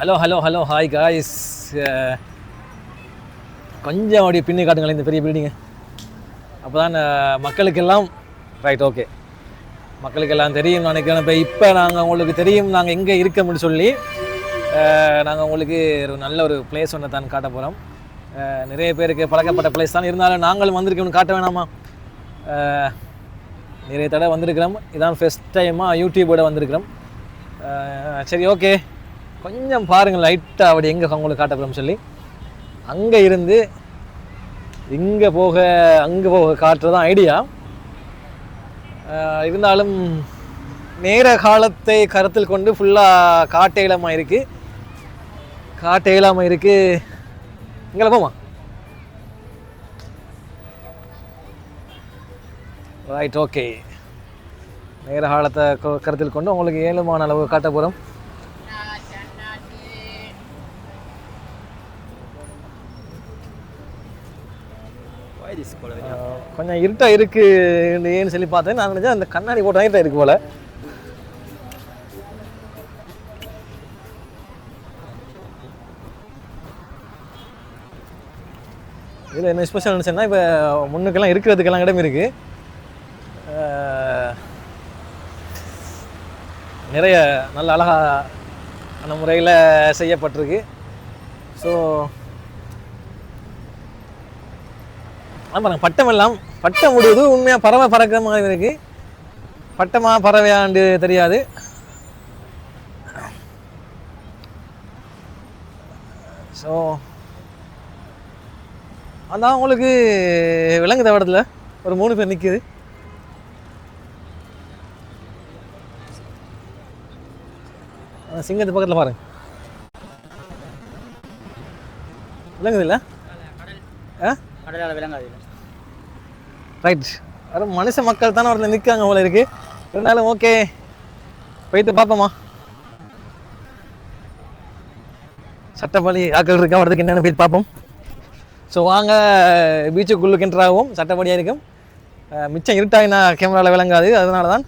Hello hi guys. கொஞ்சம் அப்படியே பின்னி காட்டுங்களேன் இந்த பெரிய பில்டிங்கு. அப்போ தான் மக்களுக்கெல்லாம் ரைட் ஓகே மக்களுக்கெல்லாம் தெரியும் நினைக்கிறேன். இப்போ நாங்கள் உங்களுக்கு தெரியும் நாங்கள் எங்கே இருக்கோம்னு சொல்லி நாங்கள் உங்களுக்கு ஒரு நல்ல ஒரு பிளேஸ் ஒன்று தான் காட்ட போகிறோம். நிறைய பேருக்கு பழக்கப்பட்ட பிளேஸ் தான், இருந்தாலும் நாங்களும் வந்திருக்கோம்னு காட்ட வேணாமா? நிறைய தடவை வந்திருக்கிறோம், இதான் ஃபஸ்ட் டைமாக யூடியூபோட வந்திருக்கிறோம். சரி ஓகே, கொஞ்சம் பாருங்கள் லைட்டாக அப்படி எங்கே உங்களுக்கு காட்ட போகிறோம் சொல்லி. அங்கே இருந்து இங்கே போக அங்கே போக காட்டுறது தான் ஐடியா. இருந்தாலும் நேர காலத்தை கருத்தில் கொண்டு ஃபுல்லாக காட்ட இயலாமல் இருக்குது. இங்கே போமா ரைட் ஓகே. நேர காலத்தை கருத்தில் கொண்டு உங்களுக்கு ஏழுமான அளவு காட்ட போகிறோம். கொஞ்சம் இருட்டாக இருக்குன்னு சொல்லி பார்த்தேன். நான் நினைச்சேன் அந்த கண்ணாடி போட்ட இருட்டாக இருக்கு போல. இதில் என்ன ஸ்பெஷல் நினச்சேன்னா, இப்போ முன்னுக்கெல்லாம் இருக்கிறதுக்கெல்லாம் இடம் இருக்குது. நிறைய நல்ல அழகான முறையில் செய்யப்பட்டிருக்கு. ஸோ ஆமாம், பட்டம் எல்லாம் பட்டம் முடியுது. உண்மையாக பறவை பறக்கிற மாதிரி இருக்குது. பட்டமாக பறவையாண்டு தெரியாது. ஸோ அதான் உங்களுக்கு விலங்குத இடத்துல ஒரு 3 பேர் நிற்கிது. சிங்கத்து பக்கத்தில் பாருங்க, விலங்குது இல்லை? ரைட், வெறும் மனுஷ மக்கள் தானே ஒருத்தர் நிற்காங்க போல இருக்கு. இருந்தாலும் ஓகே, போயிட்டு பார்ப்போமா? சட்டப்படி ஆக்கள் இருக்கா வரதுக்கு என்னென்னு போயிட்டு பார்ப்போம். ஸோ வாங்க, பீச்சுக்குள்ளுக்கு என்ட்ராகவும் சட்டப்படியாக இருக்கும். மிச்சம் இருட்டாக நான் கேமராவில் விளங்காது, அதனால தான்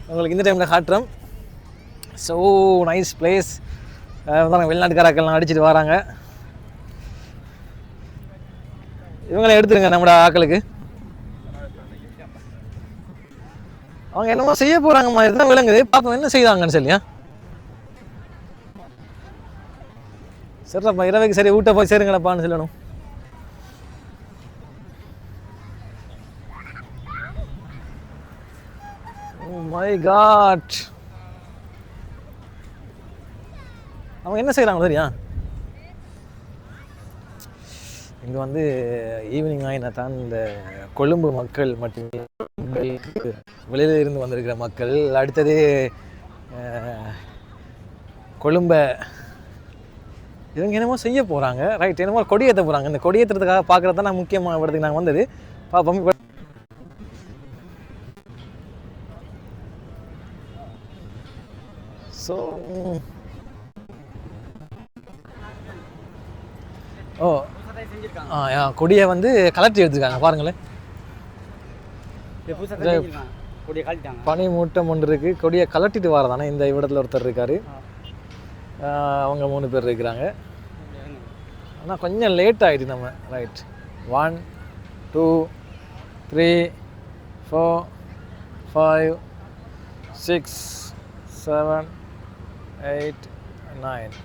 உங்களுக்கு இந்த டைமில் காட்டுறோம். So nice place. வெளிநாட்டுக்காராக்கள்லாம் அடிச்சுட்டு வராங்க. இவங்களே எடுத்துருங்க நம்மளோட ஆக்களுக்கு. அவங்க என்னமோ செய்ய போகிறாங்க மாதிரி தான் விளங்குது. பார்ப்போம் என்ன செய்தாங்கன்னு சொல்லியா. சரிப்பா, இரவைக்கு சரி ஊட்ட போய் சேருங்களப்பான்னு சொல்லணும். மை காட், அவங்க என்ன செய்கிறாங்க தெரியா? இங்கே வந்து ஈவினிங் ஆகினா தான் இந்த கொழும்பு மக்கள் மட்டுமே, வெளியில் இருந்து வந்திருக்கிற மக்கள், அடுத்தது கொழும்பை இவங்க என்னமோ செய்ய போகிறாங்க. ரைட், என்னமோ கொடியேற்ற போகிறாங்க. இந்த கொடியேற்றுறதுக்காக பார்க்குறது தான் நான் முக்கியமாக இடத்துக்கு நாங்கள் வந்தது. பார்ப்போம். ஸோ கொடியை வந்து கலட்டி எடுத்துருக்காங்க பாருங்களேன். பனி மூட்டம் ஒன்று இருக்குது. கொடியை கலட்டிட்டு வரதானே இந்த இடத்துல ஒருத்தர் இருக்கார். அவங்க 3 பேர் இருக்கிறாங்க. ஆனால் கொஞ்சம் லேட் ஆகிடுது நம்ம. ரைட், 1 2 3 4 5 6 7 8 9.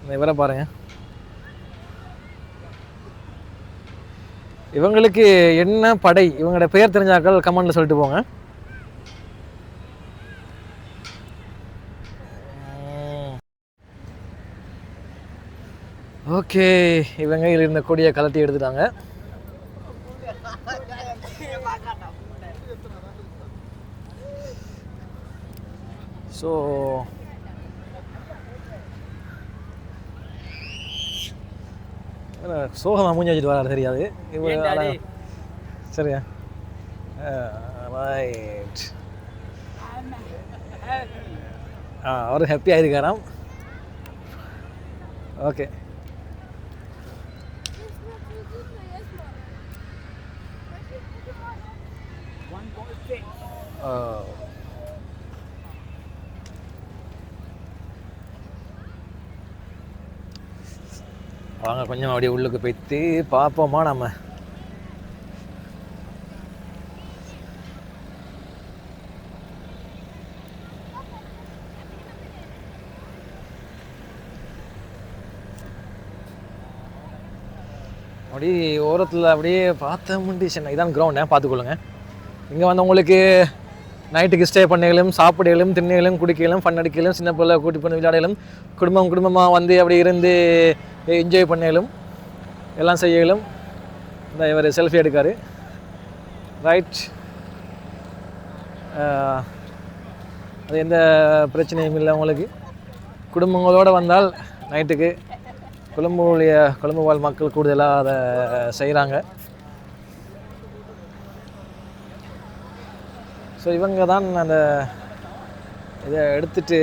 இந்த இவரை பாருங்க. இவங்களுக்கு என்ன படை, இவங்களோட பெயர் தெரிஞ்சாக்கள் கமெண்ட்ல சொல்லிட்டு போங்க. ஓகே, இவங்க இதில் இருந்த கொடியை கலட்டி எடுத்துட்டாங்க. ஸோ சோகமாக மூஞ்சி வச்சுட்டு வராரு தெரியாது. சரியா, ரைட். அவர் ஹாப்பியாக இருக்காராம். ஓகே, வாங்க கொஞ்சம் அப்படியே உள்ளுக்கு போய்த்து பார்ப்போமா நம்ம. அப்படியே ஓரத்தில் அப்படியே பார்த்த முடிச்சுண்ணா. இதான் கிரவுண்டை பார்த்துக்கொள்ளுங்க. இங்கே வந்து உங்களுக்கு நைட்டுக்கு ஸ்டே பண்ணைகளும் சாப்பிடலும் திண்ணைகளும் குடிக்கலும் ஃபன் அடிக்கலும் சின்ன பிள்ளை கூட்டி பண்ணி விளையாடலும் குடும்பமாக வந்து அப்படி இருந்து என்ஜாய் பண்ணலும் எல்லாம் செய்யலும். இந்த இவர் செல்ஃபி எடுக்கார். ரைட். அது எந்த பிரச்சனையும் இல்லை உங்களுக்கு. குடும்பங்களோடு வந்தால் நைட்டுக்கு கொழும்பு வாழ் மக்கள் கூடுதலாக அதை செய்கிறாங்க. ஸோ இவங்க தான் அந்த இதை எடுத்துகிட்டு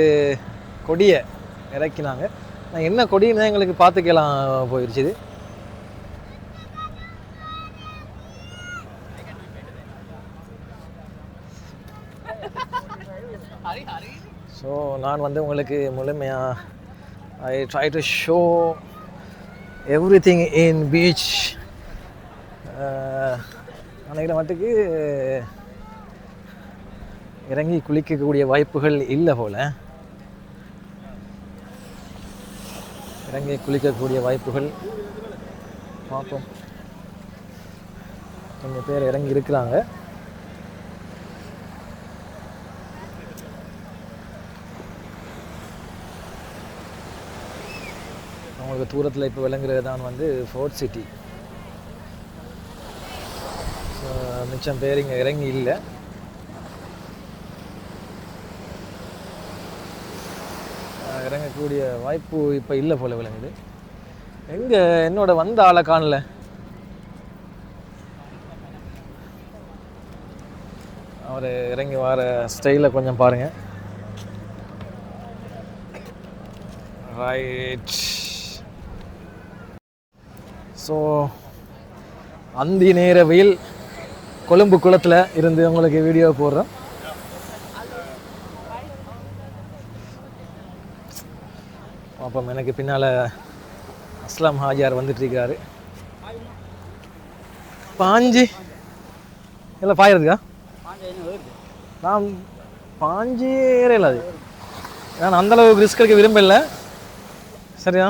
கொடியை இறக்கினாங்க. நான் என்ன கொடின்னு தான் எங்களுக்கு பார்த்துக்கலாம் போயிடுச்சு இது. ஸோ நான் வந்து உங்களுக்கு முழுமையாக I try to show everything in beach. நினைக்கிற மட்டுக்கு இறங்கி குளிக்கக்கூடிய வாய்ப்புகள் இல்லை போல். இறங்கி குளிக்கக்கூடிய வாய்ப்புகள் பார்ப்போம். கொஞ்சம் பேர் இறங்கி இருக்கிறாங்க. அவங்களுக்கு தூரத்தில் இப்போ விளங்குறது தான் வந்து ஃபோர்ட் சிட்டி. மிச்சம் பேர் இங்கே இறங்கி இல்லை. இறங்கக்கூடிய வாய்ப்பு இப்போ இல்லை போல் விளங்குது. எங்கே என்னோட வந்த ஆளை காணல. அவர் இறங்கி வர ஸ்டைலை கொஞ்சம் பாருங்கள். ரைட். ஸோ அந்தி நேர வெயில் கொழும்பு குளத்தில் இருந்து உங்களுக்கு வீடியோ போடுறோம். அப்போ எனக்கு பின்னால் அஸ்லாம் ஹாஜியார் வந்துட்டுருக்காரு. பாஞ்சு இல்லை பாயிரதுக்கா? நான் பாஞ்சு ஏறையில் அது நான் அந்தளவுக்கு ரிஸ்க் எடுக்க விரும்பலை. சரியா?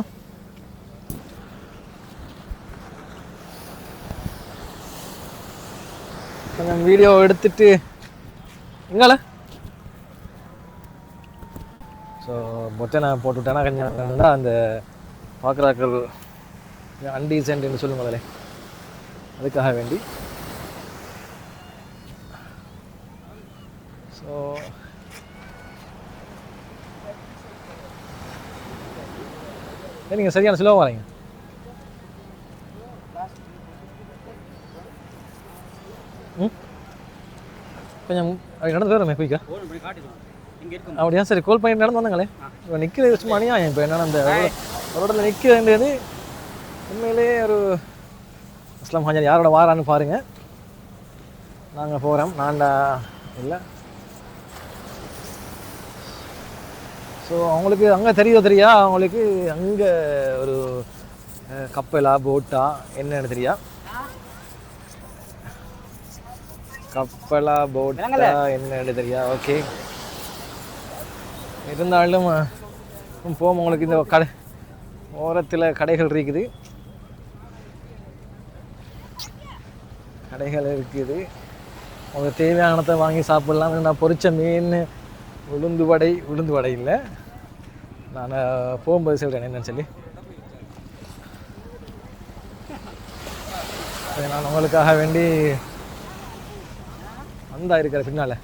கொஞ்சம் வீடியோ எடுத்துட்டு எங்கால ஸோ மொத்தம் நான் போட்டுவிட்டேன்னா கொஞ்சம் அந்த பார்க்குறாக்கள் அன்டீசென்ட்னு சொல்லும் முதலே அதுக்காக வேண்டி. ஸோ நீங்கள் சரியான ஸ்லோவாக வரீங்க. கொஞ்சம் நடந்து வருமே குயிக்கா? அப்படியா? சரி, கோல் பண்ணிட்டு நடந்து வந்தாங்களே. இப்போ நிற்கிறது சும்மா அநியாயம். இப்போ என்னென்ன அந்த ஒரு இடத்துல நிற்க வேண்டியது உண்மையிலே ஒரு அஸ்லாம் ஹாஜியார் யாரோட வாரான்னு பாருங்கள். நாங்கள் போகிறோம். நான்டா இல்லை. ஸோ அவங்களுக்கு அங்கே தெரியா அவங்களுக்கு அங்கே ஒரு கப்பலா போட்டா என்னன்னு தெரியா? கப்பலா போட்டா என்னன்னு தெரியா? ஓகே, இருந்தாலும் போகும். உங்களுக்கு இந்த கடை ஓரத்தில் கடைகள் இருக்குது, உங்களுக்கு தேவையானதை வாங்கி சாப்பிட்லாம். நான் பொரிச்ச மீன், உளுந்து வடை இல்லை, நான் போகும்போது சொல்கிறேன் என்னன்னு சொல்லி. நான் உங்களுக்காக வேண்டி வந்தா இருக்கிற பின்னால்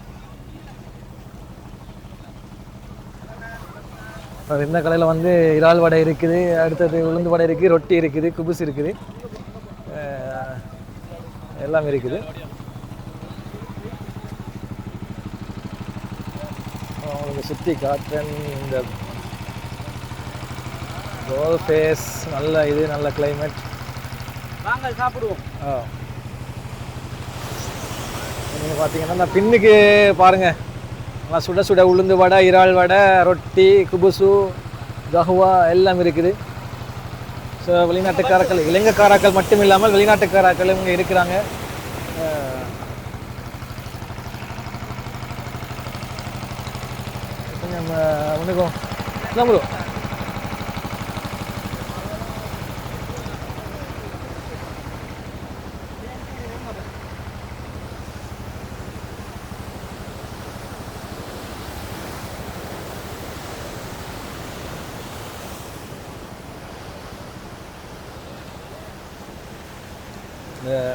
இந்த கடையில் வந்து இறால் வடை இருக்குது, அடுத்தது உளுந்து வடை இருக்குது, ரொட்டி இருக்குது, குபுஸ் இருக்குது, எல்லாம் இருக்குது. அவங்களுக்கு சுற்றி காட்டுறேன். இந்த கோல் ஃபேஸ் நல்ல இது, நல்ல கிளைமேட். வாங்க சாப்பிடுவோம். நீங்கள் பார்த்தீங்கன்னா இந்த பின்னுக்கு பாருங்கள், நல்லா சுட சுட உளுந்து வடை, இறால் வடை, ரொட்டி, குபுசு, கஹுவா எல்லாம் இருக்குது. ஸோ வெளிநாட்டுக்காரர்கள் இலங்கைக்காரர்கள் மட்டும் இல்லாமல் வெளிநாட்டுக்காரர்களும் இங்கே இருக்கிறாங்க. கொஞ்சம் ஒன்றுக்கும் இல்லை ப்ரோ.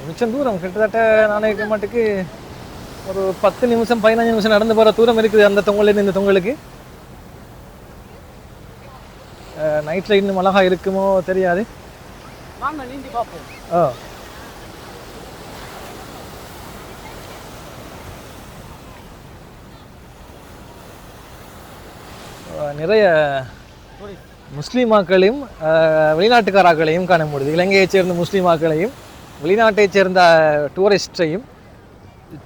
மிச்சம் தூரம் கிட்டத்தட்ட நானே இருக்க மாட்டுக்கு ஒரு 10 நிமிஷம் 15 நிமிஷம் நடந்து போகிற தூரம் இருக்குது அந்த தொங்கலேருந்து இந்த தொங்கலுக்கு. நைட்டில் இன்னும் அழகாக இருக்குமோ தெரியாது. ஓ நிறைய முஸ்லீமாக்களையும் வெளிநாட்டுக்காரர்களையும் காண முடியுது. இலங்கையைச் சேர்ந்த முஸ்லீமாக்களையும் வெளிநாட்டைச் சேர்ந்த டூரிஸ்டையும்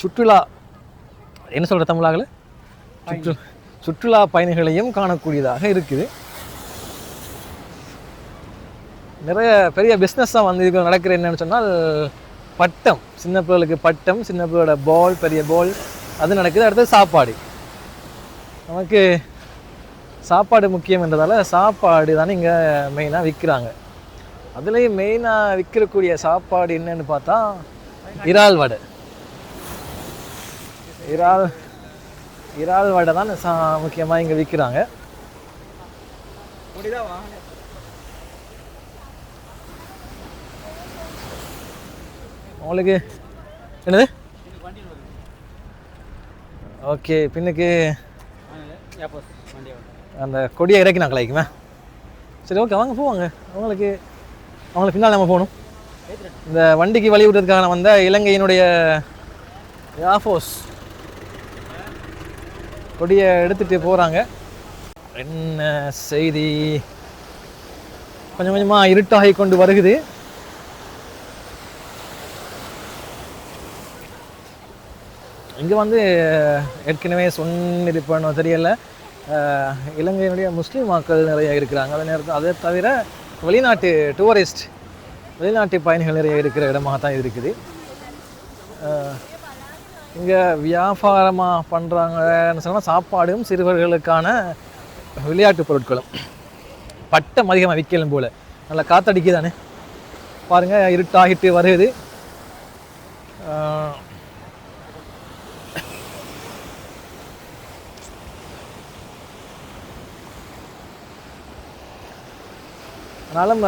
சுற்றுலா என்ன சொல்கிற தமிழாகல சுற்றுலா பயணிகளையும் காணக்கூடியதாக இருக்குது. நிறைய பெரிய பிஸ்னஸாக வந்து இது நடக்கிற என்னன்னு சொன்னால் பட்டம், சின்ன பிள்ளைகளுக்கு பட்டம், சின்ன பிள்ளையோட பால், பெரிய பால் அது நடக்குது. அடுத்தது சாப்பாடு. நமக்கு சாப்பாடு முக்கியம் என்றதால் சாப்பாடு தானே இங்கே மெயினாக விற்கிறாங்க. அதுலேயும் மெயினாக விற்கக்கூடிய சாப்பாடு என்னன்னு பார்த்தா இறால் வடை. இறால் வடை தான் முக்கியமாக இங்கே விற்கிறாங்க. உங்களுக்கு என்னது ஓகே பின்னுக்கு அந்த கொடியை இறக்கி நான் கலாய்க்குமே. சரி ஓகே வாங்க போவாங்க. அவங்களுக்கு பின்னால் நம்ம போகணும். இந்த வண்டிக்கு வழி விடுறதுக்காக வந்த இலங்கையினுடைய ஏர்ஃபோர்ஸ் கொடியை எடுத்துகிட்டு போகிறாங்க. என்ன செய்தி, கொஞ்சம் கொஞ்சமாக இருட்டாகி கொண்டு வருகுது. இங்கே வந்து ஏற்கனவே சொன்னிருப்பேன்னு தெரியல, இலங்கையினுடைய முஸ்லீம் மக்கள் நிறைய இருக்கிறாங்க. அதே நேரத்தில் அதை தவிர வெளிநாட்டு டூரிஸ்ட், வெளிநாட்டு பயணிகள் நிறைய இருக்கிற இடமாக தான் இருக்குது. இங்கே வியாபாரமாக பண்ணுறாங்கன்னு சொன்னால் சாப்பாடும் சிறுவர்களுக்கான விளையாட்டு பொருட்களும். பட்டம் அதிகமாக விற்கலும் போல். நல்லா காற்றடிக்கு தானே பாருங்கள், இருட்டாகிட்டு வருது. அதனால்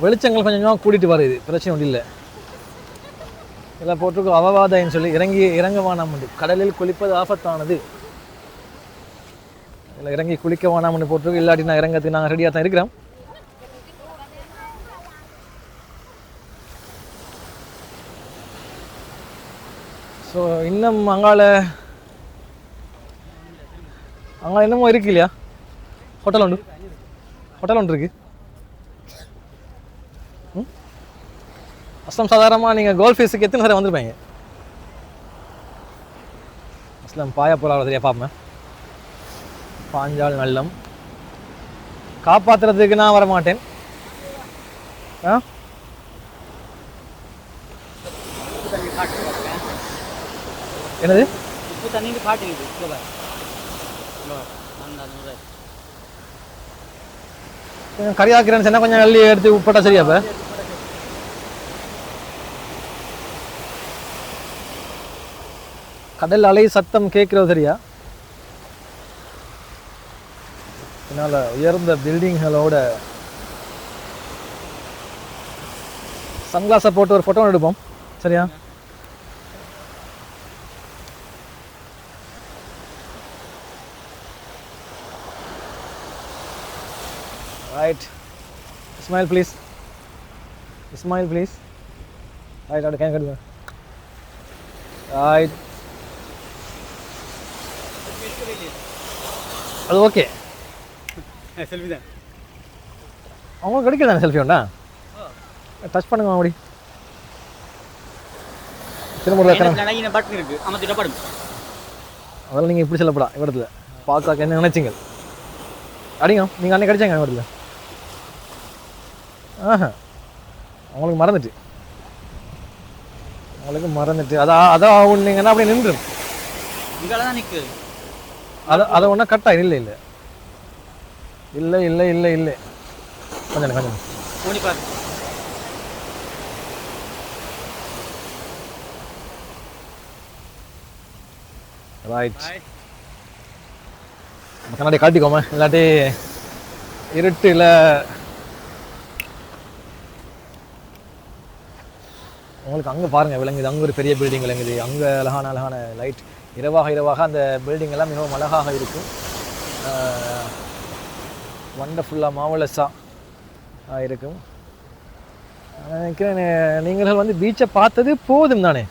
வெளிச்சங்கள் கொஞ்சம் கொஞ்சமாக கூட்டிகிட்டு வருது, பிரச்சனை ஒன்றும் இல்லை. இதில் போட்டிருக்கோம் அவவாதைன்னு சொல்லி இறங்க வேணாம், கடலில் குளிப்பது ஆபத்தானது. இதில் இறங்கி குளிக்க வேணாம்னு போட்டிருக்கோம். இல்லாட்டி நான் இறங்கிறதுக்கு நாங்கள் ரெடியாக தான் இருக்கிறோம். ஸோ இன்னும் அங்கால என்னமோ இருக்கு இல்லையா, ஹோட்டல் ஒன்று இருக்குது. அஸ்லாம் சாதாரணமாக நீங்கள் கோல்ஃப் ஃபீஸுக்கு எத்தனை சார் வந்துருப்பீங்க? அஸ்லாம் பாயா போகிற தெரியா பார்ப்பேன். பாஞ்சால் நல்லம் காப்பாற்றுறதுக்கு நான் வரமாட்டேன். என்னது கொஞ்சம் கறியாக்குறேன்னு சொன்னால் கொஞ்சம் அள்ளி எடுத்து உப்பட்டா சரியா? இப்போ கடல் அலை சத்தம் கேட்குறது சரியா? இதனால் உயர்ந்த பில்டிங்களோட சன்கிளாஸை போட்டு ஒரு ஃபோட்டோ எடுப்போம் சரியா? Right, smile please, smile please. Right, அப்படி கேன் கட்டுங்க. ரைட், அது ஓகே. செல்ஃபி தான் அவங்க கிடைக்கல தானே? செல்ஃபி உண்டா? டச் பண்ணுங்க அப்படி. அதெல்லாம் நீங்கள் இப்படி சொல்லப்படா இடத்துல பார்க்க என்ன நினைச்சிங்க? அடிங்க நீங்கள் அன்னைக்கு கிடைச்சாங்க இடத்துல. ஆஹா உங்களுக்கு மறந்துட்டு அதான் ஒன்றுங்கன்னா அப்படியே நின்றுடும். இங்கே தான் நிற்குது. அதை ஒன்றா கட்டாயம். இல்லை இல்லை இல்லை இல்லை இல்லை இல்லை கொஞ்சம் ஓடி பாரு. ரைட். கண்ணாடி காட்டிக்கோமா, இல்லாட்டி இருட்டில் உங்களுக்கு அங்கே பாருங்கள் விளங்குது. அங்கே ஒரு பெரிய பில்டிங் விளங்குது. அங்கே அழகான லைட். இரவாக அந்த பில்டிங் எல்லாம் மிகவும் அழகாக இருக்கும். வண்டர்ஃபுல்லாக மாவலஸாக இருக்கும். நினைக்கிறேன் நீங்கள் வந்து பீச்சை பார்த்தது போதும் தானே.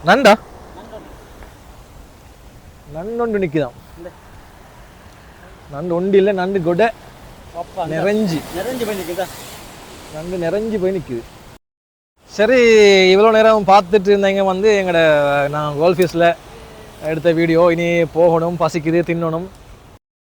நண்டா நண்டு நிற்குதான். நண்டு ஒன்று இல்லை, நண்டு கொடை நிறைஞ்சி போய் நிற்குதா. நண்டு நிறைஞ்சி போய் நிற்குது. சரி, இவ்வளோ நேரம் பார்த்துட்டு இருந்தீங்க வந்து எங்களோட நான் கோல்ஃபீஸில் எடுத்த வீடியோ. இனி போகணும், பசிக்குது, தின்னணும்.